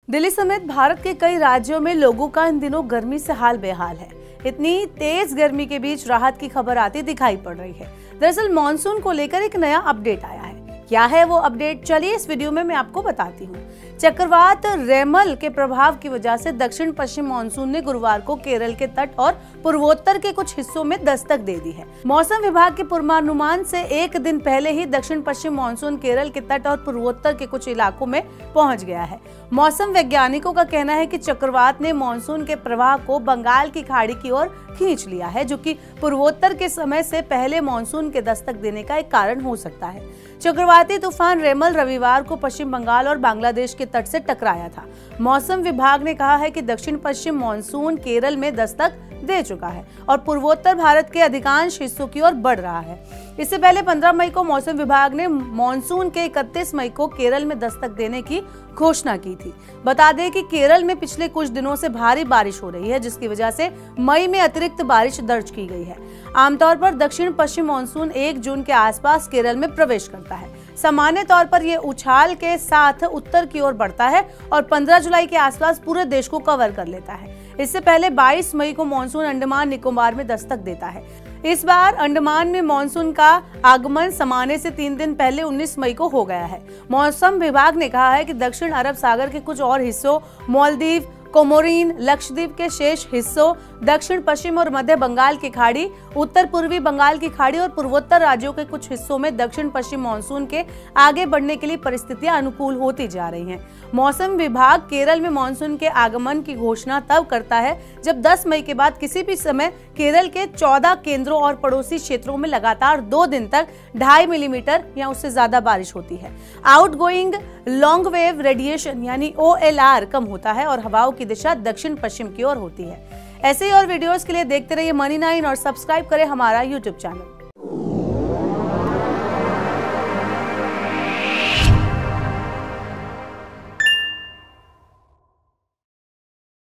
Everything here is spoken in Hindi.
दिल्ली समेत भारत के कई राज्यों में लोगों का इन दिनों गर्मी से हाल बेहाल है। इतनी तेज गर्मी के बीच राहत की खबर आती दिखाई पड़ रही है। दरअसल मानसून को लेकर एक नया अपडेट आया है। क्या है वो अपडेट, चलिए इस वीडियो में मैं आपको बताती हूँ। चक्रवात रेमल के प्रभाव की वजह से दक्षिण पश्चिम मानसून ने गुरुवार को केरल के तट और पूर्वोत्तर के कुछ हिस्सों में दस्तक दे दी है। मौसम विभाग के पूर्वानुमान से एक दिन पहले ही दक्षिण पश्चिम मानसून केरल के तट और पूर्वोत्तर के कुछ इलाकों में पहुंच गया है। मौसम वैज्ञानिकों का कहना है कि चक्रवात ने मानसून के प्रवाह को बंगाल की खाड़ी की ओर खींच लिया है, जो कि पूर्वोत्तर के समय से पहले मानसून के दस्तक देने का एक कारण हो सकता है। चक्रवाती तूफान रेमल रविवार को पश्चिम बंगाल और बांग्लादेश के तट से टकराया था। मौसम विभाग ने कहा है कि दक्षिण पश्चिम मानसून केरल में दस्तक दे चुका है और पूर्वोत्तर भारत के अधिकांश हिस्सों की ओर बढ़ रहा है। इससे पहले 15 मई को मौसम विभाग ने मानसून के 31 मई को केरल में दस्तक देने की घोषणा की थी। बता दें कि केरल में पिछले कुछ दिनों से भारी बारिश हो रही है, जिसकी वजह से मई में अतिरिक्त बारिश दर्ज की गई है। आमतौर पर दक्षिण पश्चिम मानसून 1 जून के आसपास केरल में प्रवेश करता है। सामान्य तौर पर यह उछाल के साथ उत्तर की ओर बढ़ता है और 15 जुलाई के आसपास पूरे देश को कवर कर लेता है। इससे पहले 22 मई को मानसून अंडमान निकोबार में दस्तक देता है। इस बार अंडमान में मानसून का आगमन समाने से 3 दिन पहले 19 मई को हो गया है। मौसम विभाग ने कहा है कि दक्षिण अरब सागर के कुछ और हिस्सों, मालदीव, कोमोरिन, लक्षद्वीप के शेष हिस्सों, दक्षिण पश्चिम और मध्य बंगाल की खाड़ी, उत्तर पूर्वी बंगाल की खाड़ी और पूर्वोत्तर राज्यों के कुछ हिस्सों में दक्षिण पश्चिम मानसून के आगे बढ़ने के लिए परिस्थितियां अनुकूल होती जा रही हैं। मौसम विभाग केरल में मानसून के आगमन की घोषणा तब करता है जब 10 मई के बाद किसी भी समय केरल के 14 केंद्रों और पड़ोसी क्षेत्रों में लगातार 2 दिन तक 2.5 मिलीमीटर या उससे ज्यादा बारिश होती है। आउटगोइंग लॉन्ग वेव रेडिएशन यानी OLR कम होता है और हवाओं की दिशा दक्षिण पश्चिम की ओर होती है। ऐसे ही और वीडियोस के लिए देखते रहिए मनी 9 और सब्सक्राइब करें हमारा YouTube चैनल।